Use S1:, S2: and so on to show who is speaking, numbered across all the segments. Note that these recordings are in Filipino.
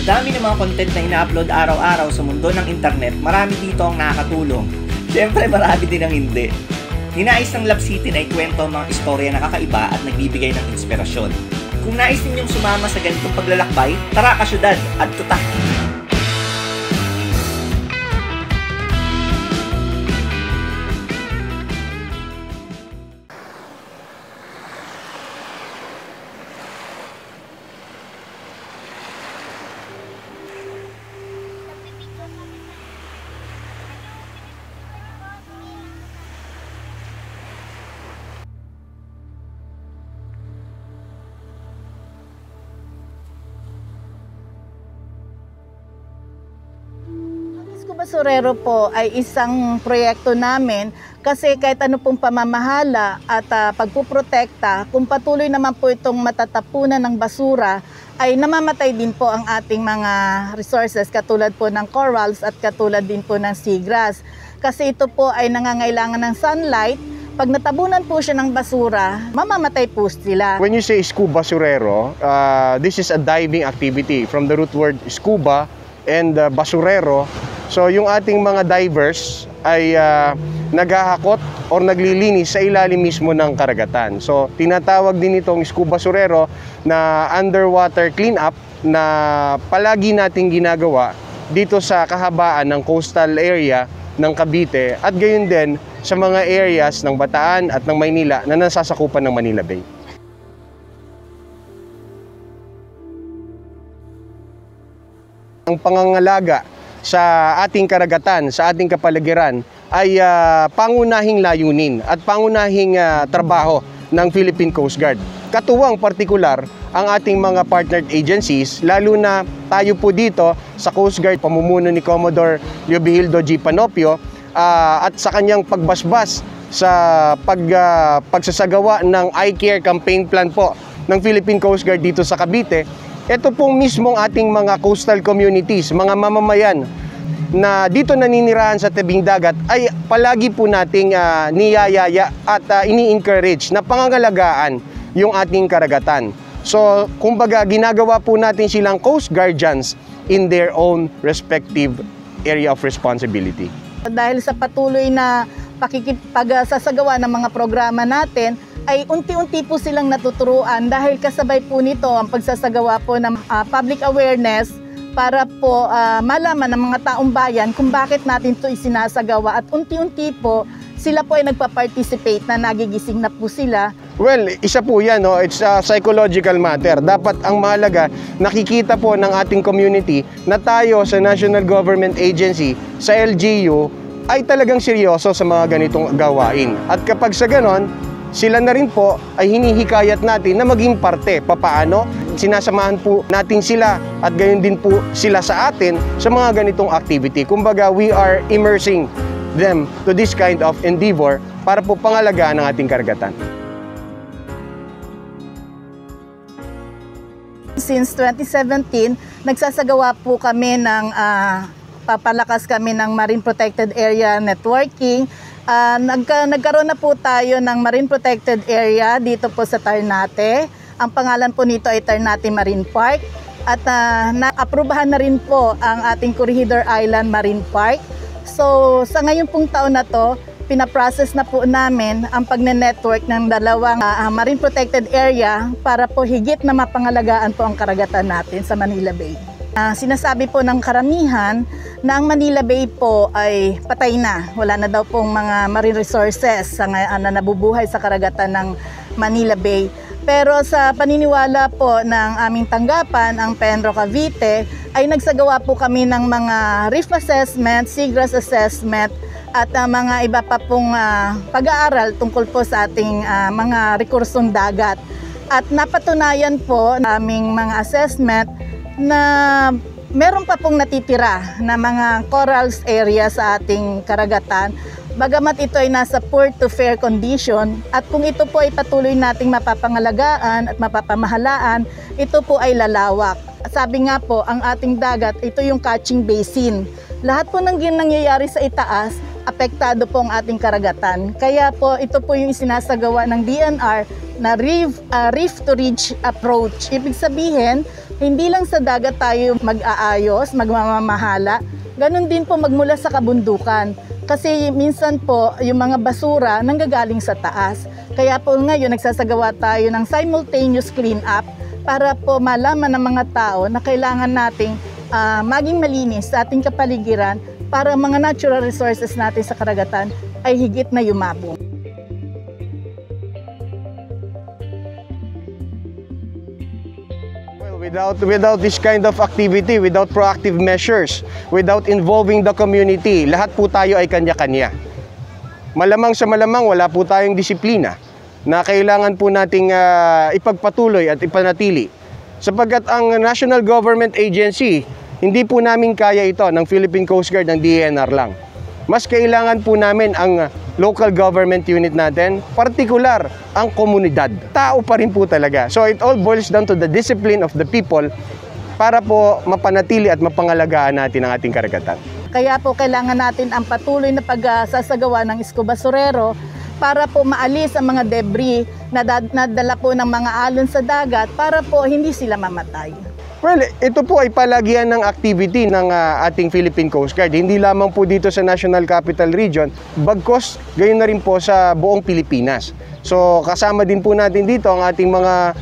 S1: dami ng mga content na ina-upload araw-araw sa mundo ng internet, marami dito ang nakakatulong. Siyempre, marami din ang hindi. Ninais ng Love City na ikwento ang mga istorya na kakaiba at nagbibigay ng inspirasyon. Kung nais ninyong sumama sa ganitong paglalakbay, tara kasyudad at tutak!
S2: Basurero po ay isang proyekto namin kasi kahit ano pong pamamahala at pagpuprotekta, kung patuloy naman po itong matatapunan ng basura, ay namamatay din po ang ating mga resources katulad po ng corals at katulad din po ng seagrass. Kasi ito po ay nangangailangan ng sunlight. Pag natabunan po siya ng basura, mamamatay po sila.
S3: When you say scuba basurero, this is a diving activity from the root word scuba and basurero. So yung ating mga divers ay naghahakot or naglilinis sa ilalim mismo ng karagatan. So tinatawag din itong scuba basurero na underwater cleanup na palagi nating ginagawa dito sa kahabaan ng coastal area ng Cavite at gayon din sa mga areas ng Bataan at ng Maynila na nasasakupan ng Manila Bay. Ang pangangalaga sa ating karagatan, sa ating kapaligiran ay pangunahing layunin at pangunahing trabaho ng Philippine Coast Guard. Katuwang partikular ang ating mga partnered agencies, lalo na tayo po dito sa Coast Guard, pamumuno ni Commodore Leobihildo G. Panopio at sa kanyang pagbasbas sa pagsasagawa ng I-Care campaign plan po ng Philippine Coast Guard dito sa Cavite. Ito pong mismong ating mga coastal communities, mga mamamayan na dito naninirahan sa tabing dagat ay palagi po nating niyayaya at ini-encourage na pangangalagaan yung ating karagatan. So, kumbaga, ginagawa po natin silang coast guardians in their own respective area of responsibility.
S2: Dahil sa patuloy na pagsasagawa ng mga programa natin, ay unti-unti po silang natuturuan dahil kasabay po nito ang pagsasagawa po ng public awareness para po malaman ng mga taong bayan kung bakit natin ito isinasagawa at unti-unti po sila po ay nagpa-participate na nagigising na po sila.
S3: Well, isa po yan, no? It's a psychological matter. Dapat ang mahalaga, nakikita po ng ating community na tayo sa National Government Agency, sa LGU, ay talagang seryoso sa mga ganitong gawain. At kapag sa ganon, sila na rin po ay hinihikayat natin na maging parte. Papaano? Sinasamahan po natin sila at gayon din po sila sa atin sa mga ganitong activity. Kumbaga, we are immersing them to this kind of endeavor para po pangalagaan ang ating karagatan.
S2: Since 2017, nagsasagawa po kami ng papalakas kami ng Marine Protected Area Networking. Nagkaroon na po tayo ng Marine Protected Area dito po sa Ternate. Ang pangalan po nito ay Ternate Marine Park. At naaprubahan na rin po ang ating Corregidor Island Marine Park. So sa ngayon pong taon na to, pinaprocess na po namin ang pagne-network ng dalawang Marine Protected Area para po higit na mapangalagaan po ang karagatan natin sa Manila Bay. Sinasabi po ng karamihan na ang Manila Bay po ay patay na. Wala na daw pong mga marine resources na nabubuhay sa karagatan ng Manila Bay. Pero sa paniniwala po ng aming tanggapan, ang Penro Cavite, ay nagsagawa po kami ng mga reef assessment, seagrass assessment, at mga iba pa pong pag-aaral tungkol po sa ating mga rekursong dagat. At napatunayan po ng aming mga assessment na meron pa pong natitira na mga corals area sa ating karagatan. Bagamat ito ay nasa poor to fair condition at kung ito po ay patuloy nating mapapangalagaan at mapapamahalaan, ito po ay lalawak. Sabi nga po, ang ating dagat, ito yung catching basin. Lahat po ng nangyayari sa itaas, apektado po ang ating karagatan. Kaya po ito po yung isinasagawa ng DNR na reef to ridge approach. Ibig sabihin, hindi lang sa dagat tayo mag-aayos, magmamamahala, ganun din po magmula sa kabundukan. Kasi minsan po yung mga basura nanggagaling sa taas. Kaya po ngayon nagsasagawa tayo ng simultaneous clean up para po malaman ng mga tao na kailangan nating maging malinis sa ating kapaligiran para mga natural resources natin sa karagatan ay higit na yumabong.
S3: Without this kind of activity, without proactive measures, without involving the community, lahat po tayo ay kanya-kanya. Malamang sa malamang wala po tayong disiplina na kailangan po nating ipagpatuloy at ipanatili. Sapagkat ang National Government Agency, hindi po namin kaya ito ng Philippine Coast Guard, ng DNR lang. Mas kailangan po namin ang local government unit natin, partikular ang komunidad. Tao pa rin po talaga. So it all boils down to the discipline of the people para po mapanatili at mapangalagaan natin ang ating karagatan.
S2: Kaya po kailangan natin ang patuloy na pagsasagawa ng isko-basurero para po maalis ang mga debris na nadala po ng mga alon sa dagat para po hindi sila mamatay.
S3: Well, ito po ay palagian ng activity ng ating Philippine Coast Guard. Hindi lamang po dito sa National Capital Region, bagkos gayon na rin po sa buong Pilipinas. So kasama din po natin dito ang ating mga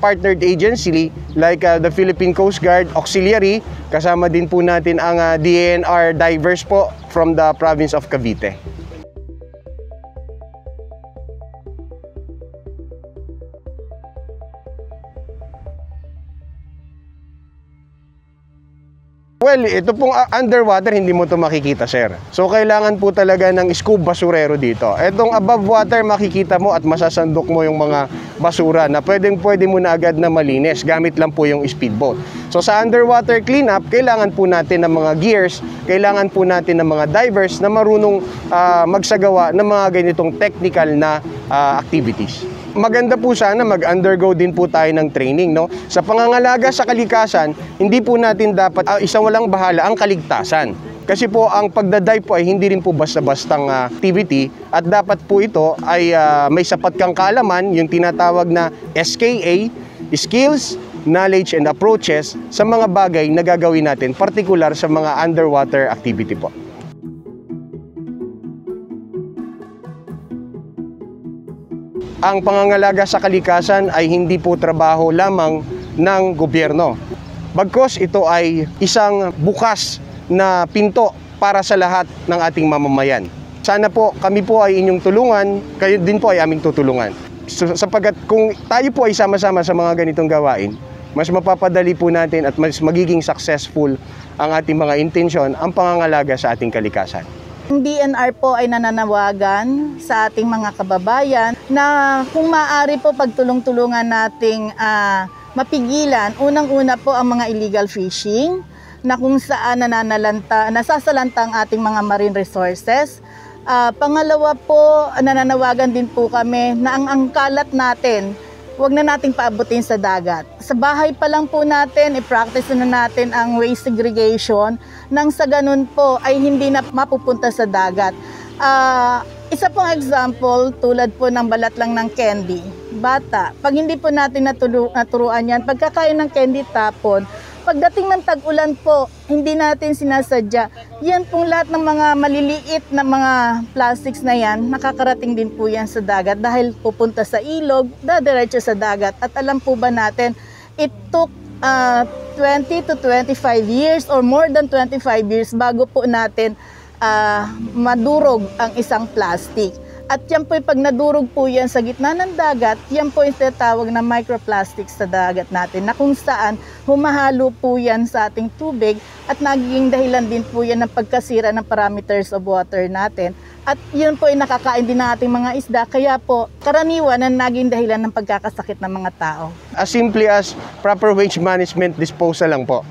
S3: partnered agency like the Philippine Coast Guard Auxiliary. Kasama din po natin ang DNR divers po from the province of Cavite. Well, ito pong underwater, hindi mo ito makikita, sir. So, kailangan po talaga ng scuba basurero dito. Itong above water, makikita mo at masasandok mo yung mga basura na pwede mo na agad na malinis. Gamit lang po yung speedboat. So, sa underwater cleanup, kailangan po natin ng mga gears, kailangan po natin ng mga divers na marunong magsagawa ng mga ganitong technical na activities. Maganda po sana mag-undergo din po tayo ng training, no? Sa pangangalaga sa kalikasan, hindi po natin dapat isang walang bahala ang kaligtasan. Kasi po ang pagdadive po ay hindi rin po basta-bastang activity at dapat po ito ay may sapat kang kaalaman, yung tinatawag na SKA, Skills, Knowledge and Approaches sa mga bagay na gagawin natin, partikular sa mga underwater activity po. Ang pangangalaga sa kalikasan ay hindi po trabaho lamang ng gobyerno. Bagkos ito ay isang bukas na pinto para sa lahat ng ating mamamayan. Sana po kami po ay inyong tulungan, kayo din po ay aming tutulungan. Sapagkat kung tayo po ay sama-sama sa mga ganitong gawain, mas mapapadali po natin at mas magiging successful ang ating mga intensyon, ang pangangalaga sa ating kalikasan.
S2: Ang DNR po ay nananawagan sa ating mga kababayan na kung maaari po pagtulong-tulungan nating mapigilan, unang-una po ang mga illegal fishing na kung saan nasasalanta ang ating mga marine resources. Pangalawa po, nananawagan din po kami na ang kalat natin, huwag na nating paabutin sa dagat. Sa bahay pa lang po natin, i-practice na natin ang waste segregation nang sa ganun po ay hindi na mapupunta sa dagat. Isa pong example, tulad po ng balat lang ng candy. Bata, pag hindi po natin naturuan yan, pagkakain ng candy tapon, pagdating ng tag-ulan po, hindi natin sinasadya. Yan pong lahat ng mga maliliit na mga plastics na yan, nakakarating din po yan sa dagat dahil pupunta sa ilog, dadiretso sa dagat. At alam po ba natin, it took 20 to 25 years or more than 25 years bago po natin madurog ang isang plastic. At yan po, pag nadurog po yan sa gitna ng dagat, yan po yung tinatawag na microplastics sa dagat natin, na kung saan humahalo po yan sa ating tubig at nagiging dahilan din po yan ng pagkasira ng parameters of water natin. At yun po ay nakakain din ng ating mga isda, kaya po karaniwan ang naging dahilan ng pagkakasakit ng mga tao. As
S3: simply as proper waste management disposal lang po.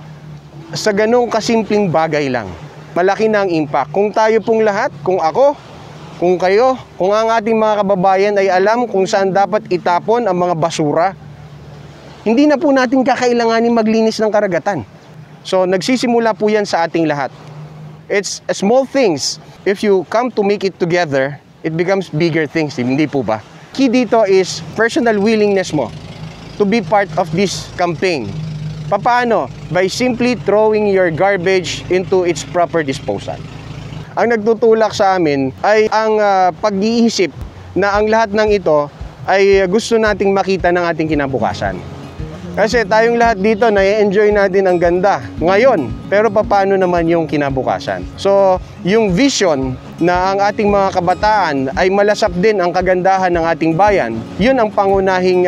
S3: Sa ganong kasimpleng bagay lang, malaki na ang impact. Kung tayo pong lahat, kung ako, kung kayo, kung ang ating mga kababayan ay alam kung saan dapat itapon ang mga basura, hindi na po natin kakailanganin maglinis ng karagatan. So nagsisimula po yan sa ating lahat. It's small things. If you come to make it together, it becomes bigger things, hindi po ba? Key dito is personal willingness mo to be part of this campaign. Paano? By simply throwing your garbage into its proper disposal. Ang nagtutulak sa amin ay ang pag-iisip na ang lahat ng ito ay gusto nating makita ng ating kinabukasan. Kasi tayong lahat dito na-enjoy natin ang ganda ngayon, pero paano naman yung kinabukasan? So, yung vision na ang ating mga kabataan ay malasap din ang kagandahan ng ating bayan, yun ang pangunahing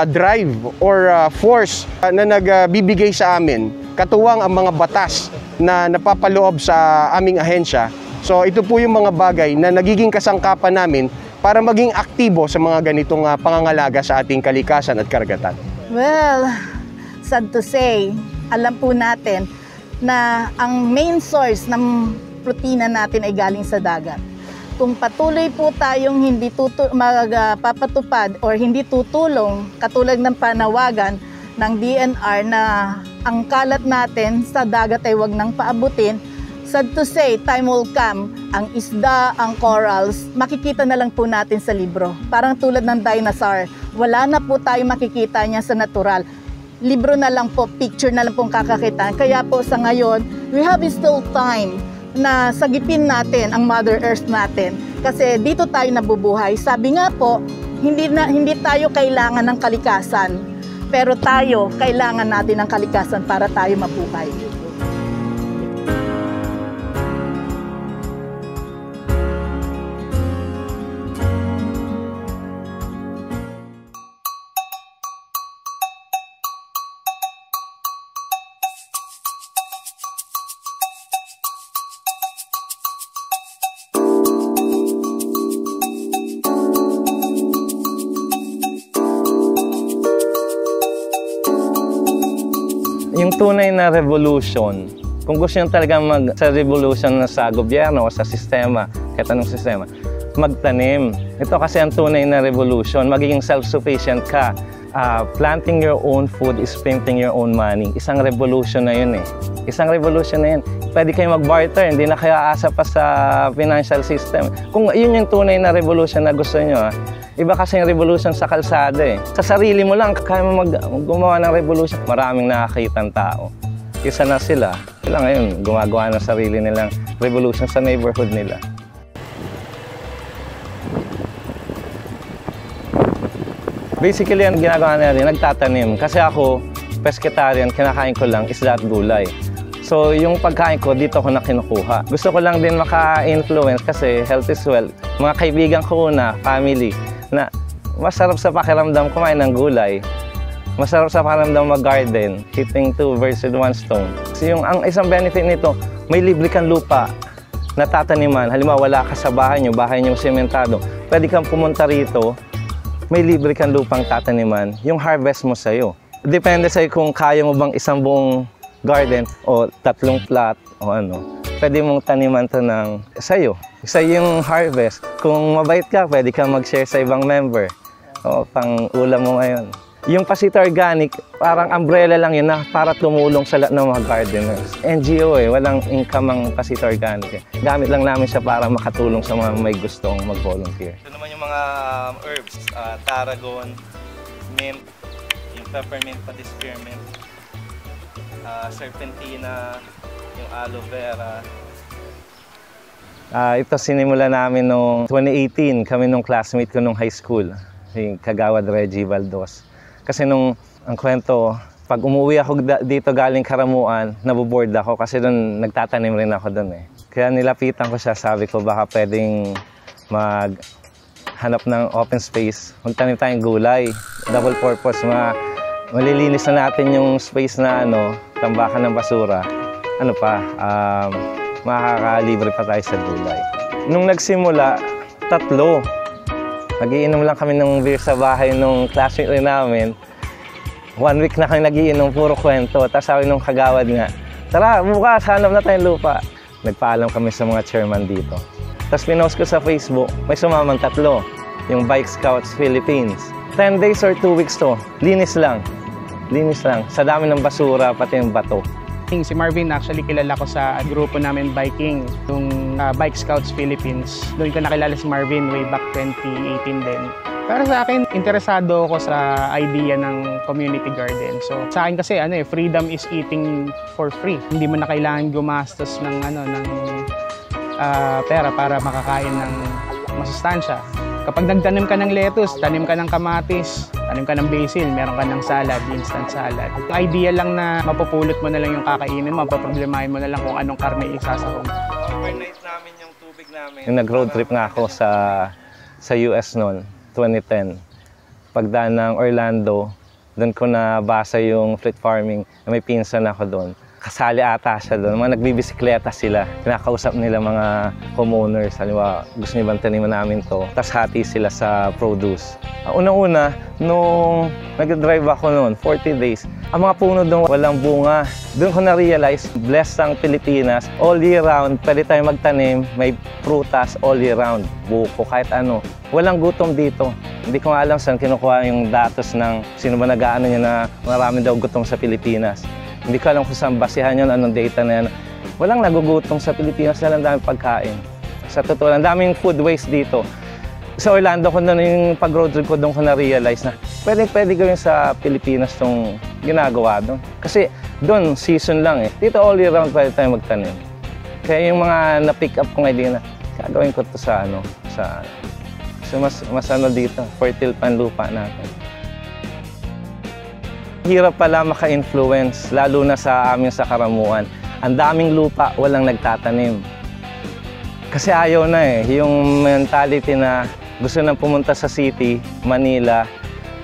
S3: drive or force na nagbibigay sa amin, katuwang ang mga batas na napapaloob sa aming ahensya. So, ito po yung mga bagay na nagiging kasangkapan namin para maging aktibo sa mga ganitong pangangalaga sa ating kalikasan at karagatan.
S2: Well, sad to say, alam po natin na ang main source ng protina natin ay galing sa dagat. Kung patuloy po tayong hindi magpapatupad or hindi tutulong, katulad ng panawagan ng DNR na ang kalat natin sa dagat ay wag nang paabutin, sad to say, time will come, ang isda, ang corals, makikita na lang po natin sa libro. Parang tulad ng dinosaur, wala na po tayo makikita niya sa natural. Libro na lang po, picture na lang pong kakakitaan. Kaya po sa ngayon, we have still time na sagipin natin ang Mother Earth natin. Kasi dito tayo nabubuhay. Sabi nga po, hindi tayo kailangan ng kalikasan. Pero tayo, kailangan natin ng kalikasan para tayo mabuhay.
S4: Yung tunay na revolution, kung gusto nyo talaga sa revolution na sa gobyerno o sa sistema, kahit anong sistema, magtanim. Ito kasi ang tunay na revolution, magiging self-sufficient ka. Planting your own food is printing your own money. Isang revolution na yun eh. Isang revolution na yun. Pwede kayo mag-barter, hindi na kayo aasa pa sa financial system. Kung yun yung tunay na revolution na gusto nyo, iba kasi yung revolution sa kalsada eh. Sa sarili mo lang, kaya mo gumawa ng revolution. Maraming nakakitang tao. Isa na sila. Sila ngayon, gumagawa ng sarili nilang revolution sa neighborhood nila. Basically, ang ginagawa natin, nagtatanim. Kasi ako, pescatarian, kinakain ko lang isda at gulay. So, yung pagkain ko, dito ko na kinukuha. Gusto ko lang din maka-influence kasi health is wealth. Mga kaibigan ko na, family, na masarap sa pakiramdam kumain ng gulay. Masarap sa pakiramdam mag-garden, hitting 2 birds with 1 stone. So, ang isang benefit nito, may libre kang lupa na tataniman. Halimbawa, wala ka sa bahay nyo sementado. Pwede kang pumunta rito, may libre kang lupang tataniman, yung harvest mo sa'yo. Depende sa'yo kung kaya mo bang isang buong garden o 3 plot o ano. Pwede mong taniman to ng sa'yo. Sa'yo yung harvest. Kung mabait ka, pwede kang mag-share sa ibang member. O pang ulam mo ngayon. Yung Pasito Organic, parang umbrella lang yun na para tumulong sa lahat ng mga gardeners. NGO eh, walang income ang Pasito Organic eh. Gamit lang namin siya para makatulong sa mga may gustong mag-volunteer. Ito naman yung mga herbs, tarragon, mint, yung peppermint, pati spearmint, serpentina, yung aloe vera. Ito sinimula namin noong 2018, kami nung classmate ko nung high school, yung Kagawad Reggie Valdos. Kasi nung ang kwento, pag umuwi ako dito galing Karamuan, naboboard ako kasi doon nagtatanim rin ako doon eh. Kaya nilapitan ko siya, sabi ko baka pwedeng maghanap ng open space, magtanim tayong gulay, double purpose, malilinis na natin yung space na tambakan ng basura. Makakalibre pa tayo sa gulay. Nung nagsimula, 3. Nagiinom lang kami ng beer sa bahay nung classmate rin namin. 1 week na kami nagiinom, puro kwento. Tapos sabi nung kagawad nga, tara, bukas, hanap na tayong lupa. Nagpaalam kami sa mga chairman dito. Tapos pinost ko sa Facebook, may sumamang 3. Yung Bike Scouts Philippines. 10 days or 2 weeks to. Linis lang. Linis lang. Sa dami ng basura, pati yung bato.
S5: Si Marvin, actually kilala ko sa grupo namin biking, yung Bike Scouts Philippines. Doon ko nakilala si Marvin way back 2018 din. Para sa akin, interesado ako sa idea ng community garden. So sa akin kasi freedom is eating for free. Hindi mo na kailangan gumastos ng pera para makakain ng masustansya. Kapag nagtanim ka ng lettuce, tanim ka ng kamatis, tanim ka ng basil, meron ka ng salad, instant salad. Ang idea lang na mapupulot mo na lang yung kakainin mo, mapaproblemahin mo na lang kung anong karne isasahog.
S4: Overnight namin yung tubig namin. Yung nag-road trip nga ako sa US noon, 2010. Pagdaan ng Orlando, doon ko nabasa yung fruit farming. May pinsan ako doon. Kasali ata siya doon. Mga nagbibisikleta sila. Kinakausap nila mga homeowners. Halimbawa, gusto niyo bang taniman namin to? Tapos hati sila sa produce. Unang-una, nung nag-drive ako noon, 40 days, ang mga puno doon walang bunga. Doon ko na-realize, blessed ang Pilipinas. All year round, pwede tayo magtanim. May prutas all year round. Buko, kahit ano. Walang gutom dito. Hindi ko nga alam saan kinukuha yung datos ng sino ba nag-aano niya na marami daw gutom sa Pilipinas. Hindi ko alam kung saan basihan yun, anong data na yan. Walang nagugutong sa Pilipinas, dahil ang daming pagkain. Sa totoo, ang daming food waste dito. Sa Orlando ko na yung pag-road trip ko, doon ko na-realize na pwede gawin sa Pilipinas itong ginagawa doon. Kasi doon, season lang eh. Dito all year round pwede tayo magtanim. Kaya yung mga na-pick up kong idea na, gagawin ko ito sa so mas dito, fertile pan lupa natin. Hirap pala maka-influence, lalo na sa amin sa Karamuan. Ang daming lupa, walang nagtatanim. Kasi ayaw na yung mentality na gusto nang pumunta sa city, Manila,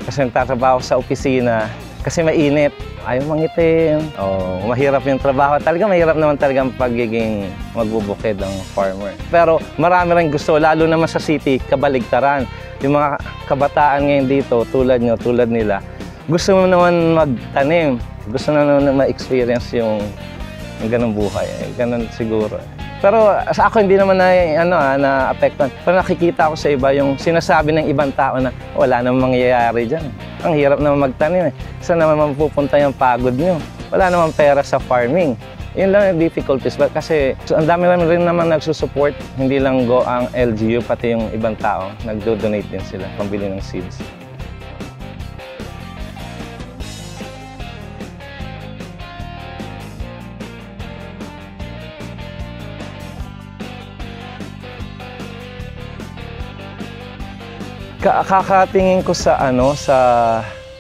S4: kasi nagtatrabaho sa opisina, kasi mainit. Ayaw mangitim. Mahirap yung trabaho. Talaga mahirap naman talaga ang pagiging magbubukid ang farmer. Pero marami rin gusto, lalo naman sa city, kabaligtaran. Yung mga kabataan ngayon dito, tulad nyo, tulad nila, gusto mo naman magtanim, gusto na naman ma-experience yung ganung buhay, ganun siguro. Pero sa ako hindi naman na-apektuhan. Pero nakikita ko sa iba yung sinasabi ng ibang tao na wala namang mangyayari dyan. Ang hirap naman magtanim. Saan naman mapupunta yung pagod nyo? Wala namang pera sa farming. Yun lang yung difficulties. Kasi ang dami rin naman nagsusupport, hindi lang ang LGU, pati yung ibang tao. Nagdo-donate din sila, pambili ng seeds. Kakatingin ko sa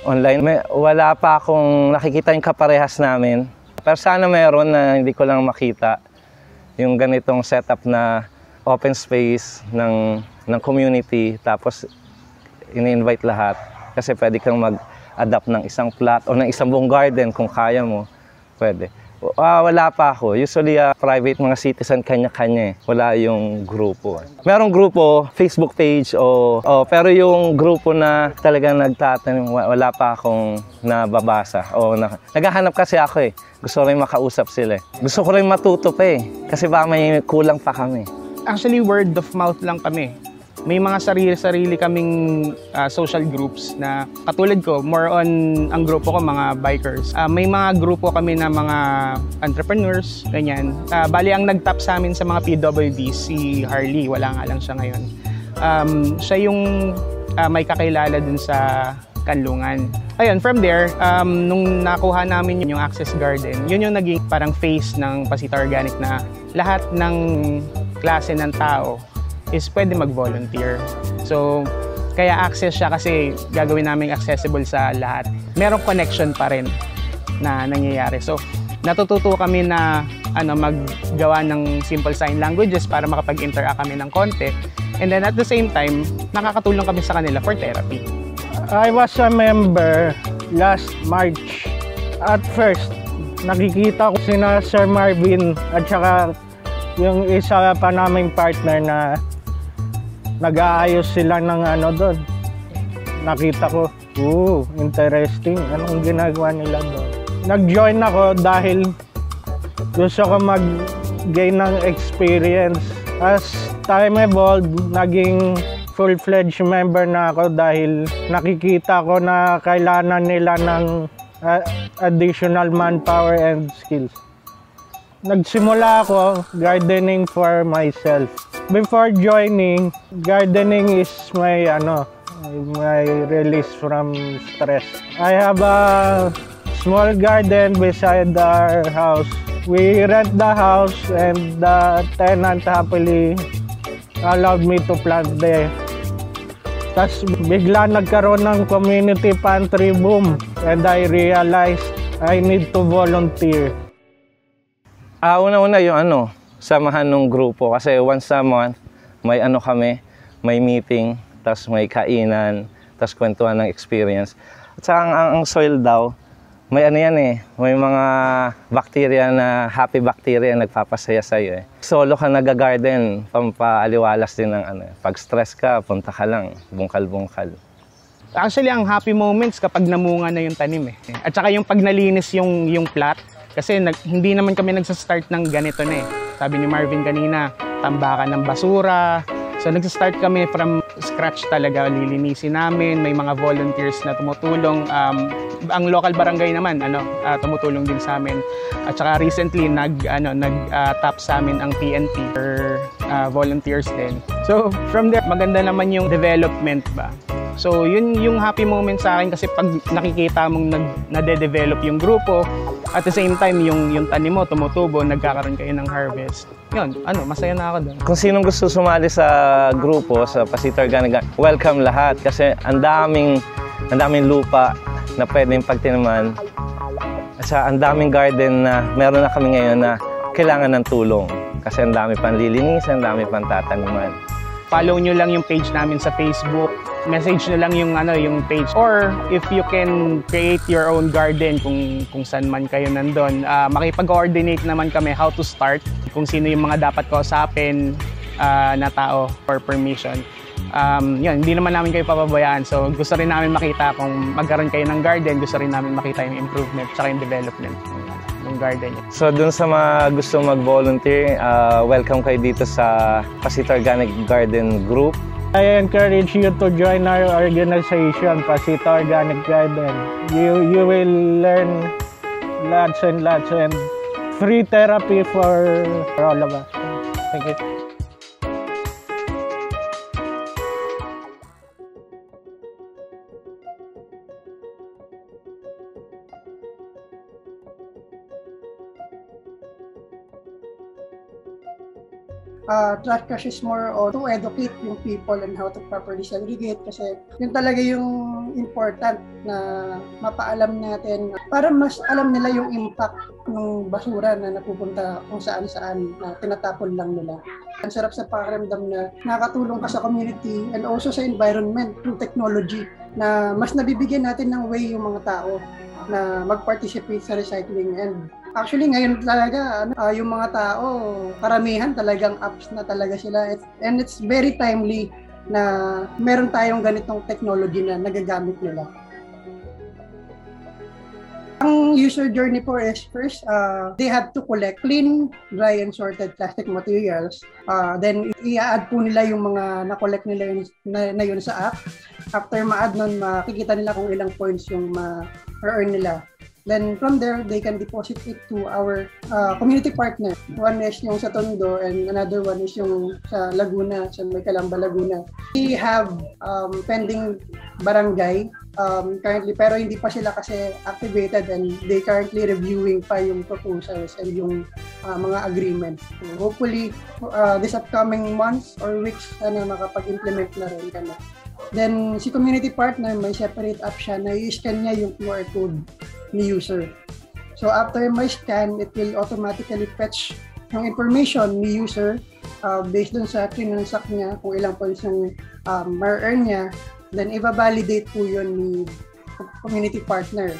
S4: online, wala pa akong nakikita yung kaparehas namin. Pero sana meron na hindi ko lang makita yung ganitong setup na open space ng community, tapos ini-invite lahat kasi pwede kang mag-adapt ng isang plot o ng isang buong garden kung kaya mo, pwede. Wala pa ako. Usually, private mga citizen, kanya-kanya. Wala yung grupo. Merong grupo, Facebook page, pero yung grupo na talagang nagtatanim, wala pa akong nababasa. Naghahanap kasi ako eh. Gusto rin makausap sila. Gusto ko rin matuto pa eh. Kasi baka may kulang pa kami.
S5: Actually, word of mouth lang kami. May mga sarili-sarili kaming social groups na katulad ko, more on ang grupo ko mga bikers. May mga grupo kami na mga entrepreneurs, ganyan. Bali ang nag-top sa amin sa mga PWD si Harley, wala nga lang siya ngayon. Siya yung may kakilala dun sa Kanlungan. Ayun, from there, nung nakuha namin yung Access Garden, yun yung naging parang face ng Pasita Organic na lahat ng klase ng tao is pwede mag-volunteer. So, kaya access siya kasi gagawin namin accessible sa lahat. Merong connection pa rin na nangyayari. So, natututo kami na maggawa ng simple sign languages para makapag-interact kami ng konti. And then at the same time, nakakatulong kami sa kanila for therapy.
S6: I was a member last March. At first, nakikita ko sina Sir Marvin at saka yung isa pa naming partner na nag-aayos sila ng doon. Nakita ko, interesting. Anong ginagawa nila doon? Nag-join ako dahil gusto ko mag-gain ng experience. As time evolved, naging full-fledged member na ako dahil nakikita ko na kailangan nila ng additional manpower and skills. nagsimula ako gardening for myself. Before joining, gardening is my release from stress. I have a small garden beside our house. We rent the house and the tenant happily allowed me to plant there. Tapos bigla nagkaroon ng community pantry boom and I realized I need to volunteer.
S4: Una-una yung samahan ng grupo kasi once a month may kami, may meeting, tapos may kainan, tapos kwentuhan ng experience. At saka ang soil daw, may may mga bacteria na happy bacteria na nagpapasaya sa'yo eh. Solo ka nag-garden, pampaaliwalas din ng Pag stress ka, punta ka lang, bungkal-bungkal.
S5: Actually, ang happy moments kapag namunga na yung tanim eh. At saka yung pag nalinis yung plot, kasi hindi naman kami nagsa-start ng ganito na eh. Sabi ni Marvin kanina, tambakan ng basura. So nagsa-start kami from scratch talaga, lilinisin namin, may mga volunteers na tumutulong. Ang local barangay naman tumutulong din sa amin. At saka recently nag-tap sa amin ang PNP for volunteers din. So from there, maganda naman yung development ba. So yun yung happy moment sa akin kasi pag nakikita mong nade-develop yung grupo, at the same time yung tanim mo tumutubo, nagkakaroon kayo ng harvest. Yun, masaya na ako doon.
S4: Kung sinong gusto sumali sa grupo, sa Pasita Organic, welcome lahat kasi ang daming lupa na pwedeng pagtinaman. At ang daming garden na meron na kami ngayon na kailangan ng tulong kasi ang dami pang lilinisan, ang dami pang tataniman.
S5: Follow nyo lang yung page namin sa Facebook. Message nyo lang yung page. Or if you can create your own garden kung saan man kayo nandun. Makipag-coordinate naman kami how to start. Kung sino yung mga dapat kausapin na tao for permission. Yun, hindi naman namin kayo papabayaan. So gusto rin namin makita kung magkaroon kayo ng garden. Gusto rin namin makita yung improvement at yung development ng garden.
S4: So dun sa mga gusto mag-volunteer, welcome kayo dito sa Pasita Organic Garden Group.
S6: I encourage you to join our organization, Pasita Organic Garden. You will learn lots and free therapy for all of us. Thank you.
S7: Trash Crush is more on to educate yung people and how to properly segregate kasi yun talaga yung important na mapaalam natin para mas alam nila yung impact ng basura na napupunta kung saan-saan na tinatapon lang nila. Ang sarap sa pakiramdam na nakatulong ka sa community and also sa environment through technology na mas nabibigyan natin ng way yung mga tao na mag-participate sa recycling. And actually ngayon talaga yung mga tao, karamihan talagang apps na talaga sila. And it's very timely na meron tayong ganitong technology na nagagamit nila. Ang user journey po is first, they have to collect clean, dry, and sorted plastic materials. Then i-add po nila yung mga na-collect nila na yun sa app. After ma-add nun, makikita nila kung ilang points yung ma-earn nila. Then from there, they can deposit it to our community partner. One is yung sa Tondo and another one is yung sa Laguna, sa May Calamba, Laguna. We have pending barangay currently, pero hindi pa sila kasi activated and they currently reviewing pa yung proposals and yung mga agreements. So hopefully, this upcoming months or weeks, makapag-implement na rin kami. Then, si community partner, may separate app siya na i-scan niya yung QR code ni user. So, after may scan, it will automatically fetch yung information ni user based dun sa trinansack niya, kung ilang points yung ma-earn niya. Then, i-validate po yun ni community partner.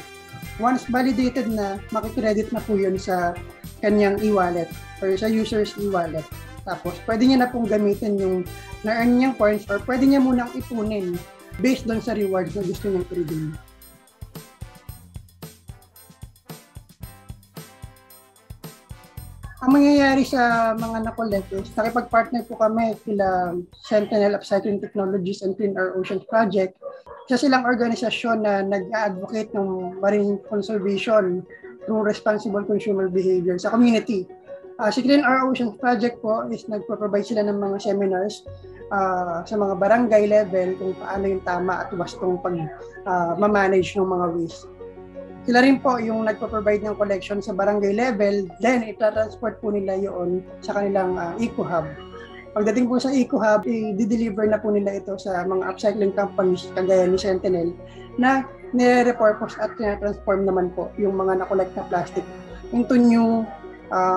S7: Once validated na, makikredit na po yun sa kanyang e-wallet or sa user's e-wallet. Tapos, pwede niya na pong gamitin yung na-earn niyang points or pwede niya munang ipunin based doon sa rewards na gusto niyang i-redeem. Ang mangyayari sa mga na-collect is, nakipag-partner po kami sila Sentinel Upcycling Technologies and Clean Our Oceans Project. Isa silang organisasyon na nag-advocate ng marine conservation through responsible consumer behavior sa community. Si Clean Our Oceans Project po is nagpo-provide sila ng mga seminars sa mga barangay level kung paano yung tama at wastong pag-manage ng mga waste. Sila rin po yung nagpo-provide ng collection sa barangay level, then itatransport po nila yun sa kanilang eco-hub. Pagdating po sa eco-hub, i-deliver na po nila ito sa mga upcycling companies kagaya ni Sentinel na nire-repurpose at transform naman po yung mga na-collect na plastic into new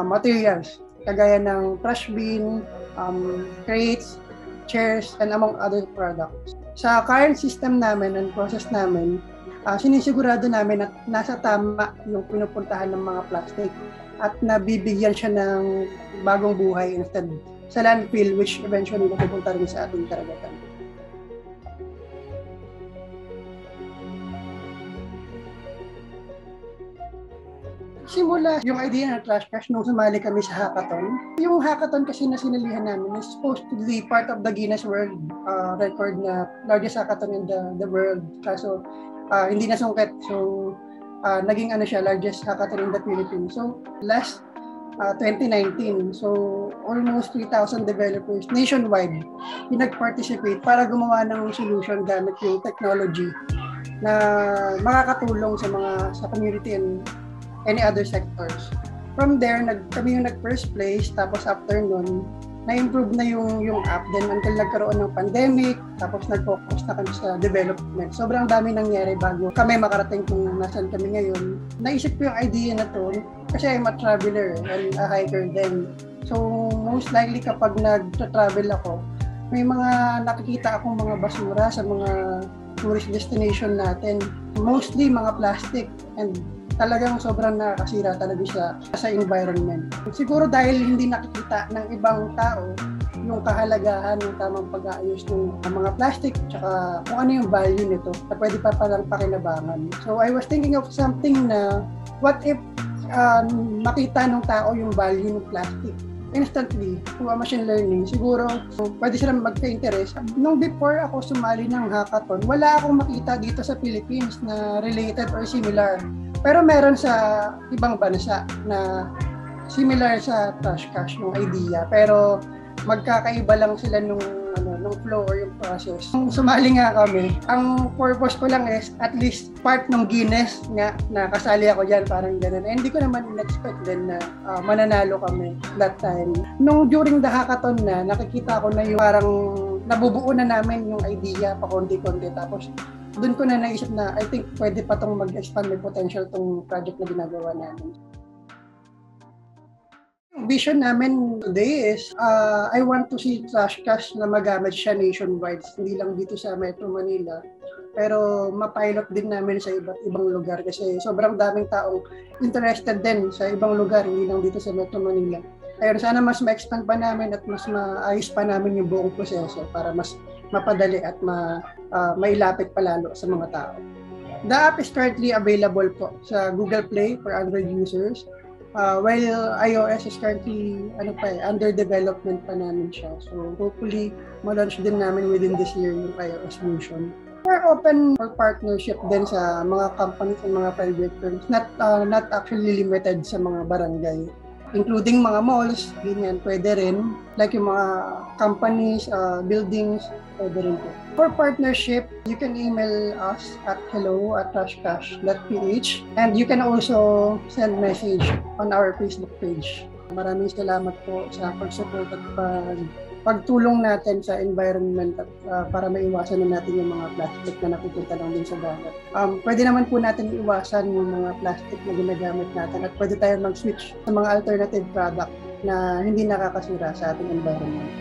S7: materials kagaya ng trash bin, crates, chairs, and among other products. Sa current system namin and process namin, sinisigurado namin at nasa tama yung pinupuntahan ng mga plastic at nabibigyan siya ng bagong buhay instead sa landfill, which eventually napupunta rin sa ating karagatan. Simula yung idea ng Trash Cash nung sumali kami sa hackathon. Yung hackathon kasi na sinalihan namin is supposed to be part of the Guinness World Record na largest hackathon in the world. Kaso hindi nasungkit. So naging siya, largest hackathon in the Philippines. So last 2019, so almost 3,000 developers nationwide yung nag-participate para gumawa ng solution gamit yung technology na makakatulong sa community and any other sectors. From there, kami yung nag-first place, tapos after nun, na-improve na yung app din until nagkaroon ng pandemic, tapos nag-focus na kami sa development. Sobrang dami nangyari bago kami makarating kung nasan kami ngayon. Naisip ko yung idea na to kasi I'm a traveler and a hiker din. So, most likely kapag nag-travel ako, may mga nakikita akong mga basura sa mga tourist destination natin. Mostly mga plastic and talagang sobrang nakakasira talaga siya sa environment. Siguro dahil hindi nakikita ng ibang tao yung kahalagahan ng tamang pag-aayos ng mga plastic tsaka kung ano yung value nito na pwede pa palang pakinabangan. So I was thinking of something na what if makita ng tao yung value ng plastic instantly through machine learning, siguro pwede silang magka-interest. Nung before ako sumali ng hackathon, wala akong makita dito sa Philippines na related or similar. Pero meron sa ibang bansa na similar sa Trash Cash yung idea. Pero magkakaiba lang sila nung flow or yung process. Nung sumali nga kami, ang purpose ko lang is at least part ng Guinness nga na kasali ako dyan, parang ganun. And hindi ko naman in-expect din na mananalo kami that time. Nung during the hackathon na, nakikita ko na yung parang nabubuo na namin yung idea pa konti-konti. Tapos doon ko na naisip na I think pwede pa itong mag-expand, may potential itong project na ginagawa namin. Vision namin today is I want to see Trash Cash na magamit siya nationwide, hindi lang dito sa Metro Manila. Pero mapilot din namin sa iba't ibang lugar kasi sobrang daming taong interested din sa ibang lugar, hindi lang dito sa Metro Manila. Kaya sana mas ma-expand pa namin at mas maayos pa namin yung buong proseso para mas mapadali at mailapit palalo sa mga tao. The app is currently available po sa Google Play for Android users. While iOS is currently under development pa namin siya. So hopefully ma-launch din namin within this year yung iOS version. We're open for partnership din sa mga companies and mga private firms, not actually limited sa mga barangay, including mga malls, ganyan, pwede rin. Like yung mga companies, buildings, pwede rin po. For partnership, you can email us at hello@trashcash.ph and you can also send message on our Facebook page. Maraming salamat po sa pag-support at pagtulong natin sa environment at para maiwasan na natin yung mga plastic na napupunta lang din sa dagat. Pwede naman po natin iwasan yung mga plastic na ginagamit natin at pwede tayo mag-switch sa mga alternative product na hindi nakakasira sa ating environment.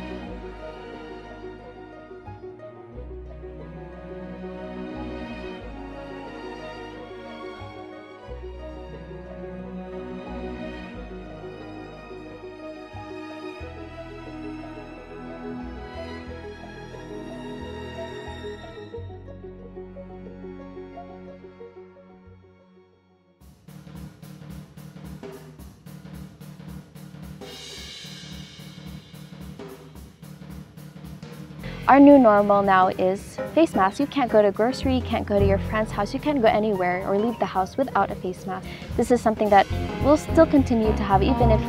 S8: Our new normal now is face mask, you can't go to a grocery, you can't go to your friend's house, you can't go anywhere or leave the house without a face mask. This is something that we'll still continue to have even if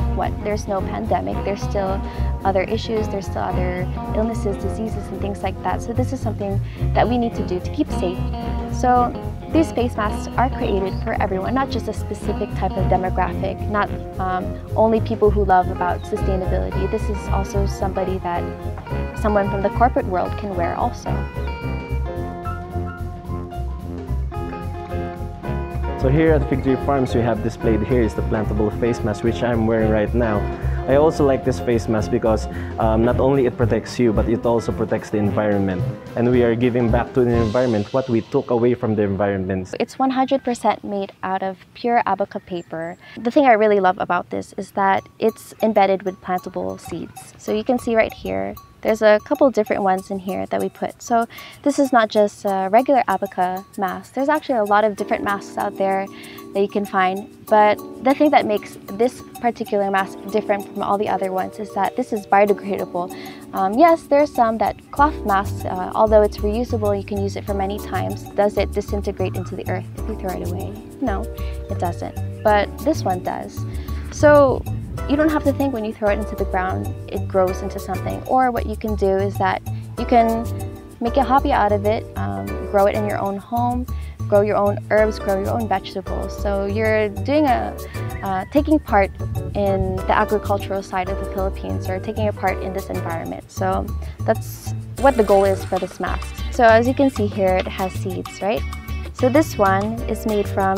S8: there's no pandemic, there's still other issues, there's still other illnesses, diseases and things like that. So this is something that we need to do to keep safe. So these face masks are created for everyone, not just a specific type of demographic, not only people who love about sustainability. This is also somebody that someone from the corporate world can wear also.
S9: So here at Fig Tree Farms, we have displayed here is the plantable face mask, which I'm wearing right now. I also like this face mask because not only it protects you, but it also protects the environment. And we are giving back to the environment what we took away from the environment.
S8: It's 100% made out of pure abaca paper. The thing I really love about this is that it's embedded with plantable seeds. So you can see right here, there's a couple different ones in here that we put. So this is not just a regular abaca mask. There's actually a lot of different masks out there that you can find. But the thing that makes this particular mask different from all the other ones is that this is biodegradable. Yes, there's some that cloth masks, although it's reusable, you can use it for many times. Does it disintegrate into the earth if you throw it away? No, it doesn't. But this one does. So you don't have to think when you throw it into the ground, it grows into something. Or what you can do is that you can make a hobby out of it, grow it in your own home, grow your own herbs, grow your own vegetables. So you're doing taking part in the agricultural side of the Philippines, or taking a part in this environment. So that's what the goal is for this mask. So as you can see here, it has seeds, right? So this one is made from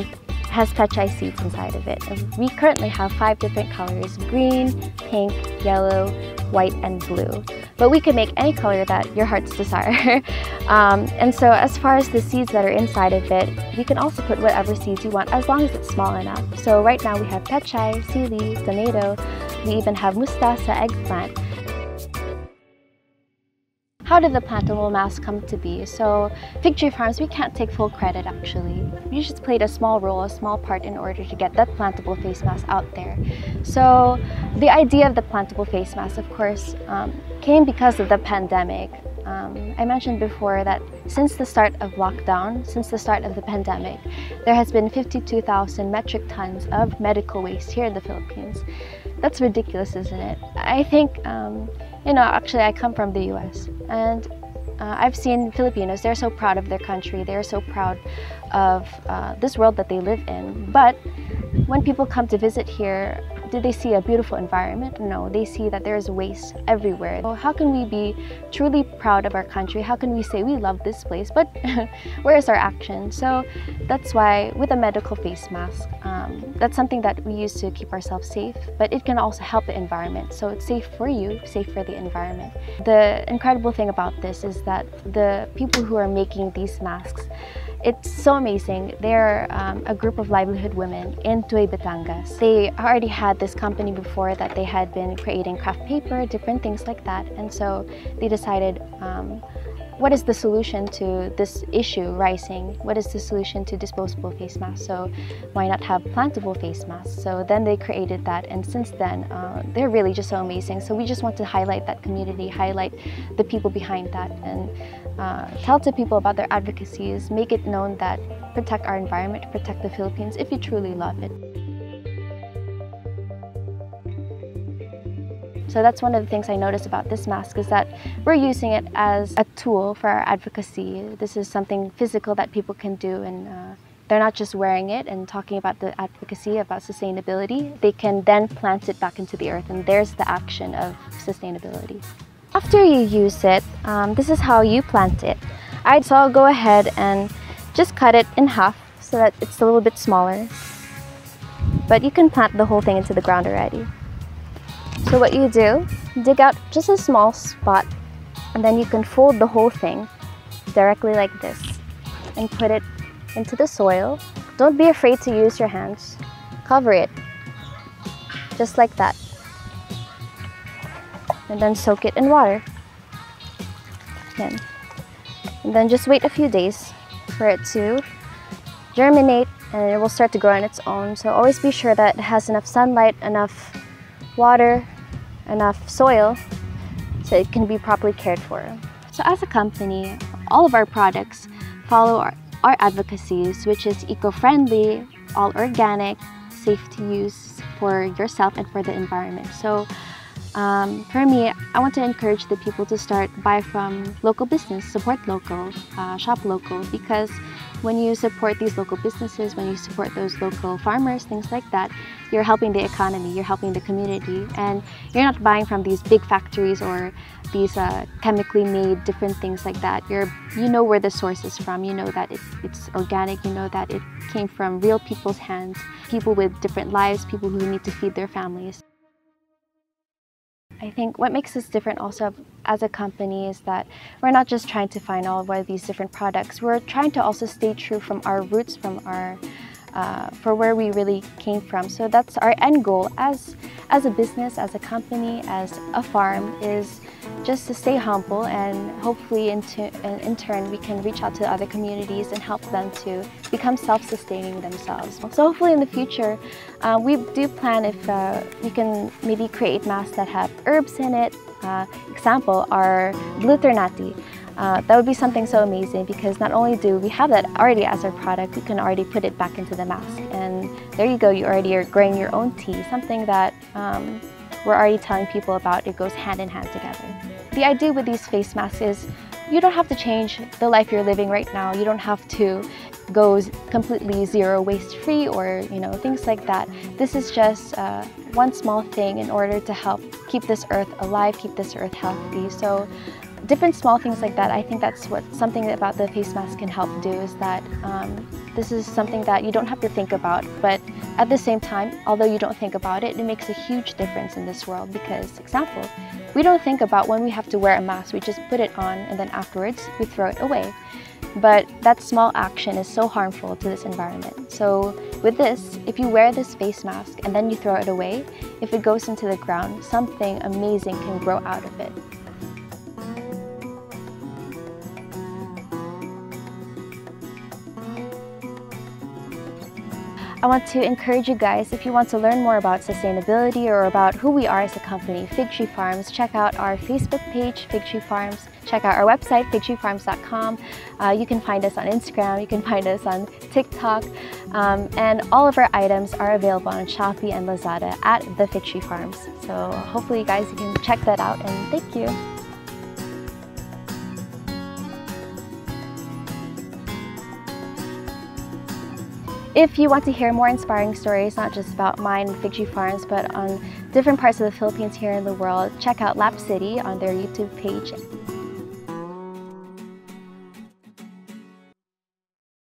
S8: has pechay seeds inside of it. We currently have 5 different colors: green, pink, yellow, white, and blue. But we can make any color that your heart's desire. And so as far as the seeds that are inside of it, we can also put whatever seeds you want as long as it's small enough. So right now we have pechay, sili, tomato, we even have mustasa, eggplant. How did the plantable mask come to be? So Fig Tree Farms, we can't take full credit actually. We just played a small role, a small part in order to get that plantable face mask out there. So the idea of the plantable face mask, of course, came because of the pandemic. I mentioned before that since the start of lockdown, since the start of the pandemic, there has been 52,000 metric tons of medical waste here in the Philippines. That's ridiculous, isn't it? I think, actually I come from the US, and I've seen Filipinos, they're so proud of their country, they're so proud of this world that they live in. But when people come to visit here, do they see a beautiful environment? No, they see that there's waste everywhere. So how can we be truly proud of our country? How can we say we love this place, but where is our action? So that's why with a medical face mask, that's something that we use to keep ourselves safe, but it can also help the environment. So it's safe for you, safe for the environment. The incredible thing about this is that the people who are making these masks, it's so amazing. They're a group of livelihood women in Tuy, Batangas. They already had this company before that they had been creating craft paper, different things like that. And so they decided, what is the solution to this issue rising? What is the solution to disposable face masks? So why not have plantable face masks? So then they created that, and since then, they're really just so amazing. So we just want to highlight that community, highlight the people behind that, and tell to people about their advocacies, make it known that protect our environment, protect the Philippines if you truly love it. So that's one of the things I noticed about this mask, is that we're using it as a tool for our advocacy. This is something physical that people can do, and they're not just wearing it and talking about the advocacy, about sustainability. They can then plant it back into the earth, and there's the action of sustainability. After you use it, this is how you plant it. So I'll go ahead and just cut it in half so that it's a little bit smaller. But you can plant the whole thing into the ground already. So what you do, dig out just a small spot, and then you can fold the whole thing directly like this and put it into the soil. Don't be afraid to use your hands. Cover it, just like that. And then soak it in water. And then just wait a few days for it to germinate, and it will start to grow on its own. So always be sure that it has enough sunlight, enough water, enough soil, so it can be properly cared for. So as a company, all of our products follow our advocacies, which is eco-friendly, all organic, safe to use for yourself and for the environment. So for me, I want to encourage the people to start buy from local business, support local, shop local, because when you support these local businesses, when you support those local farmers, things like that, you're helping the economy, you're helping the community, and you're not buying from these big factories or these chemically made different things like that. You know where the source is from, you know that it's organic, you know that it came from real people's hands, people with different lives, people who need to feed their families. I think what makes us different also as a company is that we're not just trying to find all of these different products, we're trying to also stay true from our roots, from our for where we really came from. So that's our end goal as a business, as a company, as a farm, is just to stay humble, and hopefully in turn we can reach out to other communities and help them to become self-sustaining themselves. So hopefully in the future we do plan if we can maybe create masks that have herbs in it. Example, our Gluthernati. That would be something so amazing, because not only do we have that already as our product, we can already put it back into the mask, and there you go, you already are growing your own tea, something that we're already telling people about. It goes hand in hand together. The idea with these face masks is you don't have to change the life you're living right now. You don't have to go completely zero waste free or things like that. This is just one small thing in order to help keep this earth alive, keep this earth healthy. So different small things like that, I think that's what something about the face mask can help do, is that this is something that you don't have to think about, but at the same time, although you don't think about it, it makes a huge difference in this world. Because, example, we don't think about when we have to wear a mask, we just put it on and then afterwards we throw it away. But that small action is so harmful to this environment. So with this, if you wear this face mask and then you throw it away, if it goes into the ground, something amazing can grow out of it. I want to encourage you guys, if you want to learn more about sustainability or about who we are as a company, Fig Tree Farms, check out our Facebook page, Fig Tree Farms. Check out our website, figtreefarms.com. You can find us on Instagram, you can find us on TikTok, and all of our items are available on Shopee and Lazada at the Fig Tree Farms. So hopefully you guys can check that out, and thank you. If you want to hear more inspiring stories, not just about mine and Fig Tree Farms, but on different parts of the Philippines here in the world, check out Lap City on their YouTube page.